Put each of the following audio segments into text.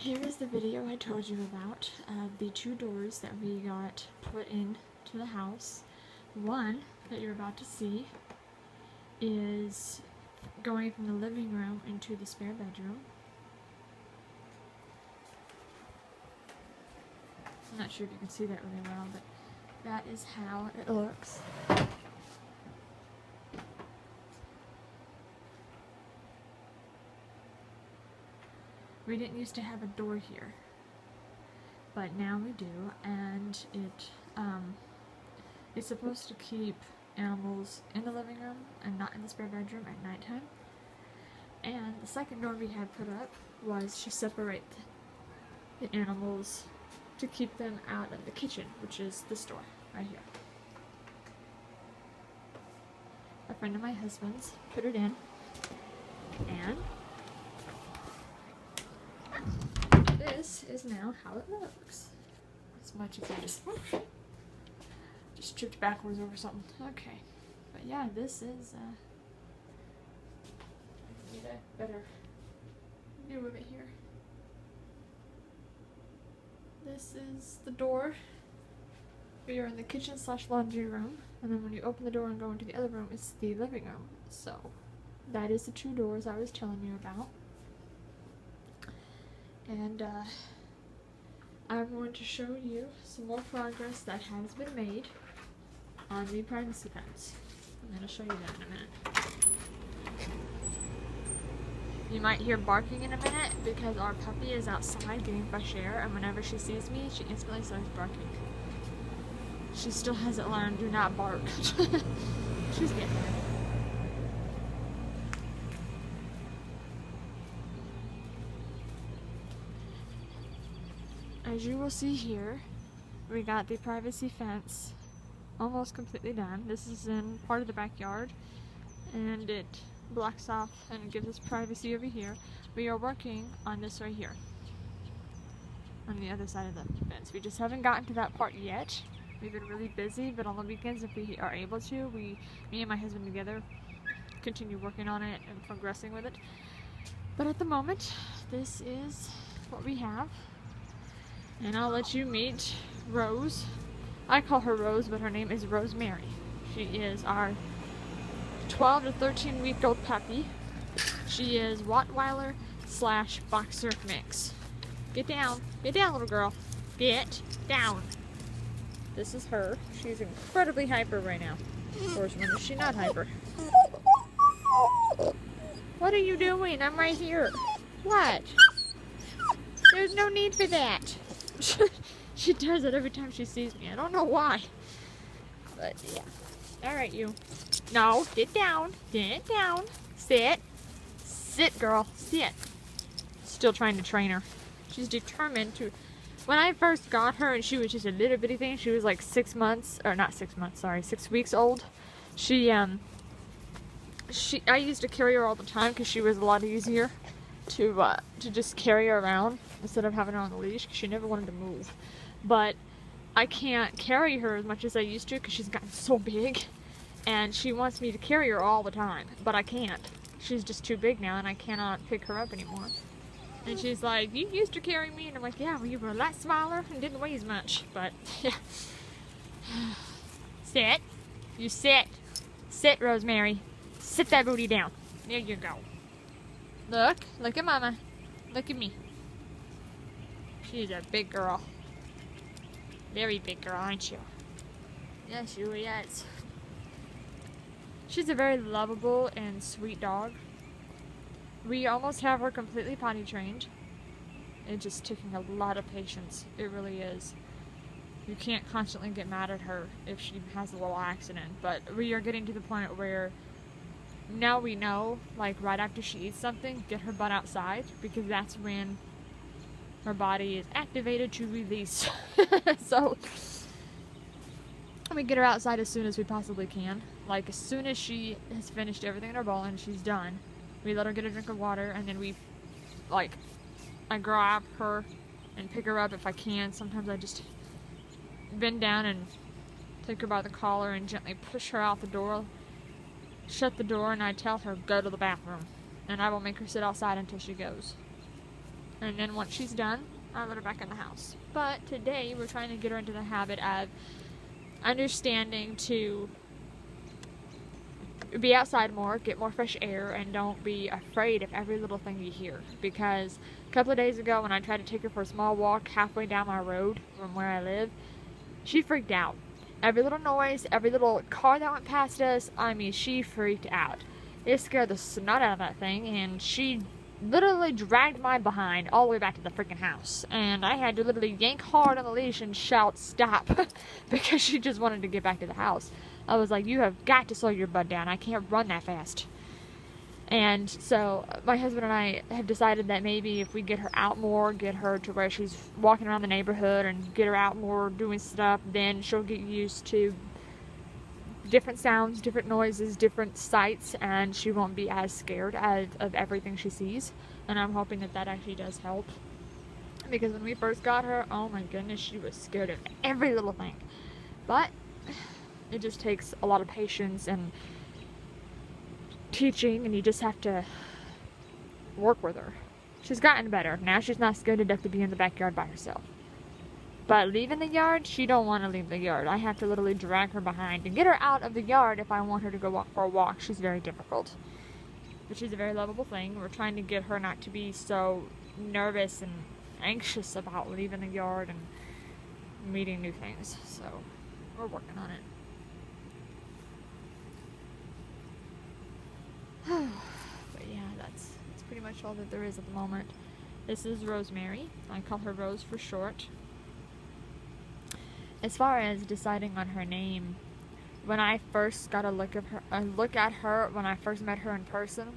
Here is the video I told you about, the two doors that we got put in to the house. One that you're about to see is going from the living room into the spare bedroom. I'm not sure if you can see that really well, but that is how it looks. We didn't used to have a door here, but now we do, and it's supposed to keep animals in the living room and not in the spare bedroom at nighttime. And the second door we had put up was to separate the animals to keep them out of the kitchen, which is this door right here. A friend of my husband's put it in, and this is now how it looks. As much as I just tripped backwards over something. Okay, but yeah, this is need a better view of it here. This is the door. We are in the kitchen / laundry room, and then when you open the door and go into the other room, it's the living room. So that is the two doors I was telling you about. And I'm going to show you some more progress that has been made on the privacy fence. I'm going to show you that in a minute. You might hear barking in a minute because our puppy is outside getting fresh air, and whenever she sees me, she instantly starts barking. She still hasn't learned do not bark. She's getting there. As you will see here, we got the privacy fence almost completely done. This is in part of the backyard, and it blocks off and gives us privacy over here. We are working on this right here, on the other side of the fence. We just haven't gotten to that part yet. We've been really busy, but on the weekends, if we are able to, me and my husband together continue working on it and progressing with it. But at the moment, this is what we have. And I'll let you meet Rose. I call her Rose, but her name is Rosemary. She is our 12 to 13 week old puppy. She is Rottweiler / boxer mix. Get down, little girl. Get down. This is her. She's incredibly hyper right now. Of course, when is she not hyper? What are you doing? I'm right here. What? There's no need for that. She does it every time she sees me. I don't know why. But yeah. Alright, you. No, get down. Get down. Sit. Sit, girl. Sit. Still trying to train her. She's determined to. When I first got her and she was just a little bitty thing, she was like 6 months, or not 6 months, sorry, 6 weeks old. I used to carry her all the time because she was a lot easier to just carry her around instead of having her on the leash, because she never wanted to move. But I can't carry her as much as I used to because she's gotten so big, and she wants me to carry her all the time, but I can't. She's just too big now, and I cannot pick her up anymore. And she's like, you used to carry me, and I'm like, yeah, well, you were a lot smaller and didn't weigh as much, but yeah. Sit. You sit. Sit, Rosemary. Sit that booty down. There you go. Look at Mama. Look at me. She's a big girl. Very big girl, aren't you? Yes, you is. She's a very lovable and sweet dog. We almost have her completely potty trained. It's just taking a lot of patience. It really is. You can't constantly get mad at her if she has a little accident, but we are getting to the point where now we know, like right after she eats something, get her butt outside, because that's when her body is activated to release. So we get her outside as soon as we possibly can. Like as soon as she has finished everything in her bowl and she's done, we let her get a drink of water, and then I grab her and pick her up if I can. Sometimes I just bend down and take her by the collar and gently push her out the door, shut the door, and I tell her, go to the bathroom. And I will make her sit outside until she goes. And then once she's done, I let her back in the house. But today, we're trying to get her into the habit of understanding to be outside more, get more fresh air, and don't be afraid of every little thing you hear. Because a couple of days ago, when I tried to take her for a small walk halfway down my road from where I live, she freaked out. Every little noise, every little car that went past us, I mean, she freaked out. It scared the snot out of that thing, and she literally dragged my behind all the way back to the freaking house. And I had to literally yank hard on the leash and shout, stop, because she just wanted to get back to the house. I was like, you have got to slow your butt down. I can't run that fast. And so my husband and I have decided that maybe if we get her out more, get her to where she's walking around the neighborhood and get her out more doing stuff, then she'll get used to different sounds, different noises, different sights, and she won't be as scared of everything she sees. And I'm hoping that that actually does help. Because when we first got her, oh my goodness, she was scared of every little thing. But it just takes a lot of patience and teaching, and you just have to work with her. She's gotten better. Now she's not scared to death to be in the backyard by herself. But leaving the yard, she don't want to leave the yard. I have to literally drag her behind and get her out of the yard if I want her to go for a walk. She's very difficult. But she's a very lovable thing. We're trying to get her not to be so nervous and anxious about leaving the yard and meeting new things. So we're working on it. But yeah, that's pretty much all that there is at the moment. This is Rosemary. I call her Rose for short. As far as deciding on her name, when I first got a look at her when I first met her in person,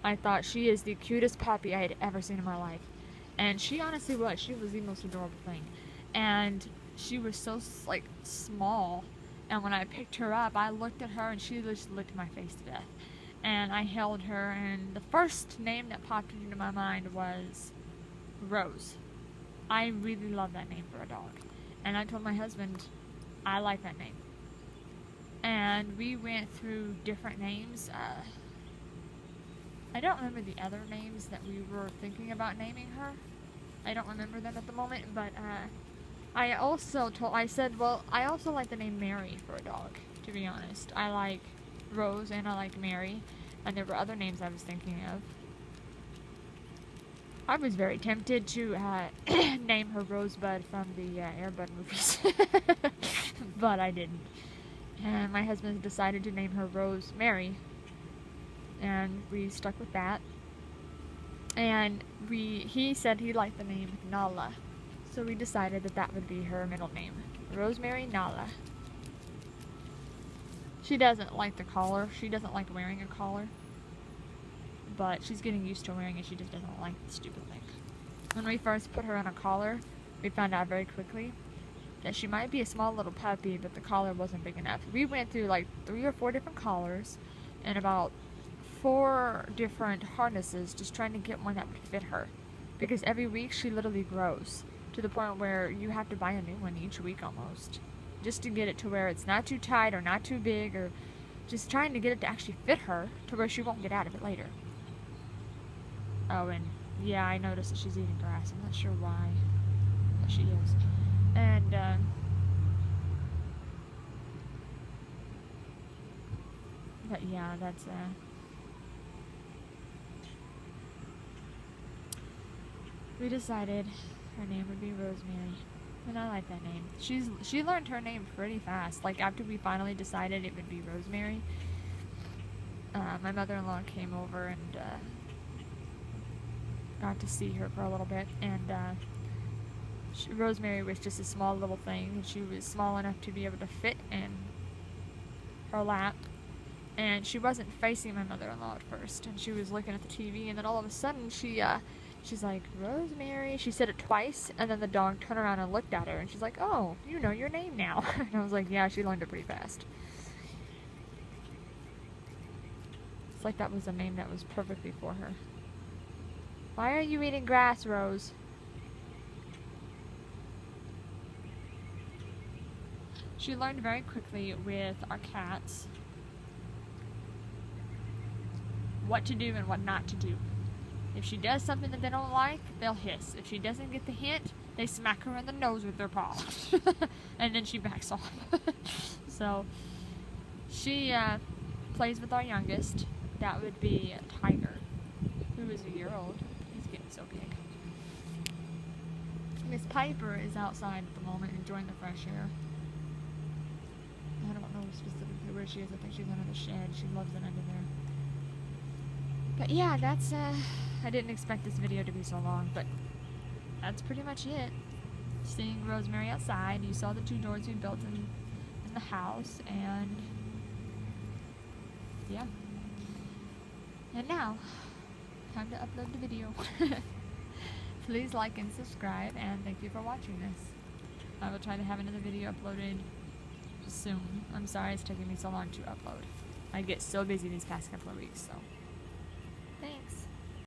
I thought she is the cutest puppy I had ever seen in my life. And she honestly was. She was the most adorable thing. And she was so like small. And when I picked her up, I looked at her and she just licked my face to death. And I held her, and the first name that popped into my mind was Rose. I really love that name for a dog. And I told my husband, I like that name. And we went through different names. I don't remember the other names that we were thinking about naming her. I don't remember them at the moment, but I said, well, I also like the name Mary for a dog, to be honest. I like Rose and I like Mary, and there were other names I was thinking of. I was very tempted to name her Rosebud from the Air Bud movies, but I didn't. And my husband decided to name her Rosemary, and we stuck with that. And he said he liked the name Nala, so we decided that that would be her middle name, Rosemary Nala. She doesn't like the collar. She doesn't like wearing a collar. But she's getting used to wearing it. She just doesn't like the stupid thing. When we first put her on a collar, we found out very quickly that she might be a small little puppy, but the collar wasn't big enough. We went through like 3 or 4 different collars and about 4 different harnesses just trying to get one that would fit her. Because every week she literally grows to the point where you have to buy a new one each week almost, just to get it to where it's not too tight or not too big, or just trying to get it to actually fit her to where she won't get out of it later. Oh, and yeah, I noticed that she's eating grass. I'm not sure why, but she is. And but yeah, that's we decided her name would be Rosemary. And I like that name. She learned her name pretty fast. Like, after we finally decided it would be Rosemary, my mother-in-law came over and got to see her for a little bit. And Rosemary was just a small little thing. And she was small enough to be able to fit in her lap. And she wasn't facing my mother-in-law at first. And she was looking at the TV. And then all of a sudden, she's like, Rosemary. She said it twice, and then the dog turned around and looked at her, and she's like, oh, you know your name now. And I was like, yeah, she learned it pretty fast. It's like that was a name that was perfectly for her. Why are you eating grass, Rose? She learned very quickly with our cats what to do and what not to do. If she does something that they don't like, they'll hiss. If she doesn't get the hint, they smack her in the nose with their paw. And then she backs off. So, she plays with our youngest. That would be Tiger, who is a year old. He's getting so big. Miss Piper is outside at the moment enjoying the fresh air. I don't know specifically where she is. I think she's under the shed. She loves it under there. But yeah, that's, I didn't expect this video to be so long, but that's pretty much it. Seeing Rosemary outside. You saw the 2 doors we built in the house, and yeah. And now, time to upload the video. Please like and subscribe, and thank you for watching this. I will try to have another video uploaded soon. I'm sorry it's taking me so long to upload. I get so busy these past couple of weeks, so thanks.